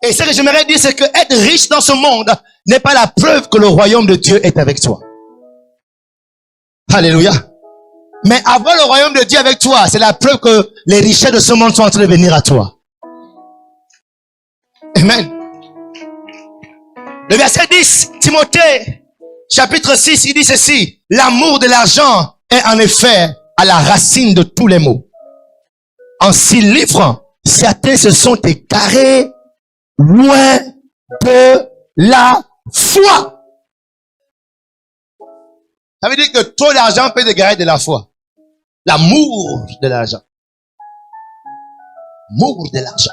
Et ce que j'aimerais dire, c'est que être riche dans ce monde n'est pas la preuve que le royaume de Dieu est avec toi. Alléluia. Mais avoir le royaume de Dieu avec toi, c'est la preuve que les richesses de ce monde sont en train de venir à toi. Amen. Le verset 10, Timothée, chapitre 6, il dit ceci. L'amour de l'argent est en effet à la racine de tous les maux. En 6 livres, certains se sont égarés loin de la foi. Ça veut dire que trop d'argent peut égarer de la foi. L'amour de l'argent. L'amour de l'argent.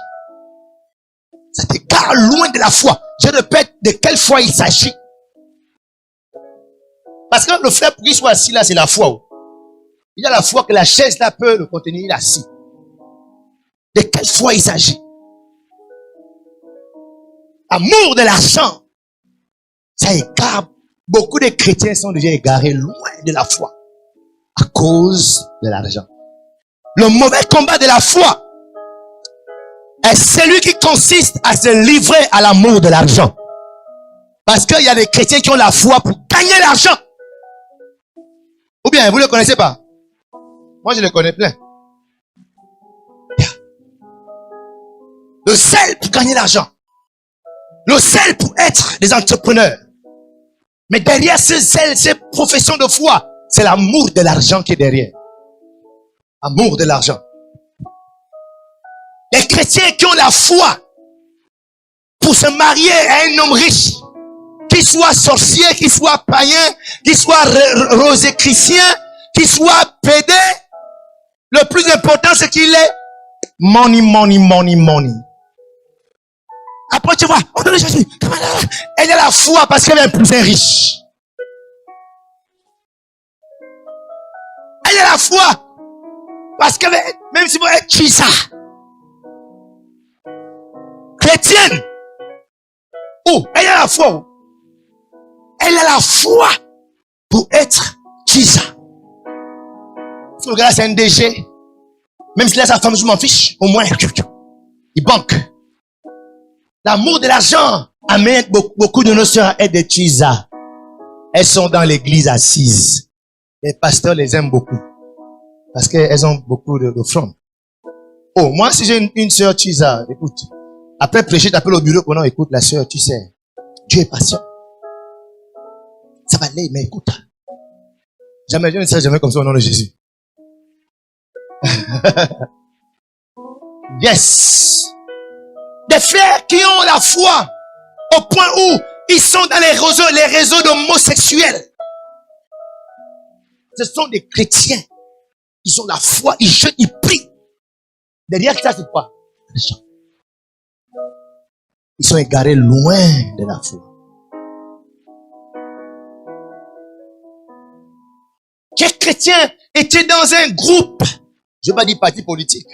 Ça t'égare loin de la foi. Je répète, de quelle foi il s'agit. Parce que le frère, pour qu'il soit assis là, c'est la foi. Il y a la foi que la chaise là peut le contenir, il est assis. De quelle foi il s'agit? Amour de l'argent. Ça égare. Beaucoup de chrétiens sont déjà égarés loin de la foi. À cause de l'argent. Le mauvais combat de la foi est celui qui consiste à se livrer à l'amour de l'argent. Parce qu'il y a des chrétiens qui ont la foi pour gagner l'argent. Ou bien, vous ne le connaissez pas? Moi, je le connais plein. Le zèle pour gagner l'argent. Le zèle pour être des entrepreneurs. Mais derrière ce zèle, ces professions de foi, c'est l'amour de l'argent qui est derrière. Amour de l'argent. Les chrétiens qui ont la foi pour se marier à un homme riche, qu'il soit sorcier, qu'il soit païen, qu'il soit rosécristien, qu'il soit pédé, le plus important c'est qu'il est money, money, money, money. Après tu vois, on donne Jésus. Elle a la foi parce qu'elle est un plus riche. Elle a la foi parce qu'elle est, même si vous êtes chisa, chrétienne, ou elle a la foi. Elle a la foi pour être chisa. Si le gars c'est un DG, même s'il a sa femme, je m'en fiche, au moins il banque. L'amour de l'argent amène beaucoup de nos sœurs à être des chisa. Elles sont dans l'église assises. Les pasteurs les aiment beaucoup. Parce qu'elles ont beaucoup de front. Oh, moi, si j'ai une sœur chisa, écoute. Après prêcher, t'appelles au bureau, non, écoute, la sœur, tu sais, Dieu est patient. Ça va aller, mais écoute. Jamais, je ne serai jamais comme ça au nom de Jésus. Yes. Des frères qui ont la foi au point où ils sont dans les réseaux d'homosexuels. Ce sont des chrétiens. Ils ont la foi, ils jeûnent, ils prient. Derrière ça, c'est quoi? Ils sont égarés loin de la foi. Quel chrétien était dans un groupe, je ne vais pas dire parti politique,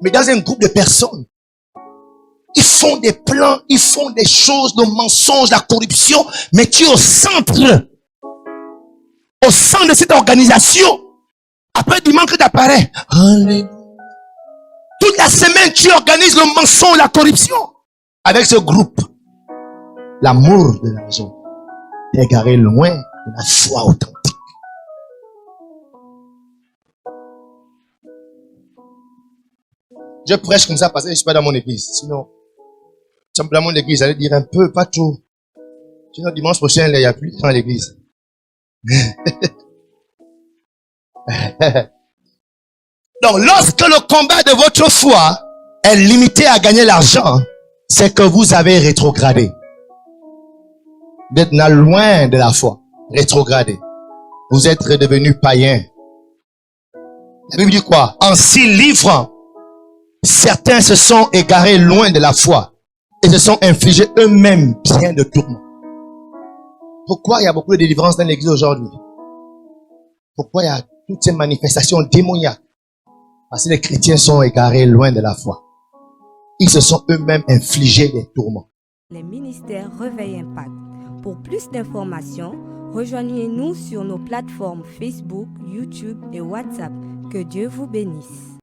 mais dans un groupe de personnes. Ils font des plans, ils font des choses, le mensonge, la corruption, mais tu es au centre de cette organisation. Après, il manque d'appareil. Toute la semaine, tu organises le mensonge, la corruption. Avec ce groupe, l'amour de l'argent est égaré loin de la foi authentique. Je prêche comme ça parce que je ne suis pas dans mon église. Sinon, si je suis dans mon église, j'allais dire un peu, pas trop. Sinon, dimanche prochain, il n'y a plus dans l'église. Donc, lorsque le combat de votre foi est limité à gagner l'argent, c'est que vous avez rétrogradé. Vous êtes loin de la foi. Rétrogradé. Vous êtes redevenu païen. La Bible dit quoi? En 6 livres, certains se sont égarés loin de la foi et se sont infligés eux-mêmes bien de tourments. Pourquoi il y a beaucoup de délivrance dans l'église aujourd'hui? Pourquoi il y a toutes ces manifestations démoniaques? Parce que les chrétiens sont égarés loin de la foi. Ils se sont eux-mêmes infligés des tourments. Les ministères Réveil Impact. Pour plus d'informations, rejoignez-nous sur nos plateformes Facebook, YouTube et WhatsApp. Que Dieu vous bénisse.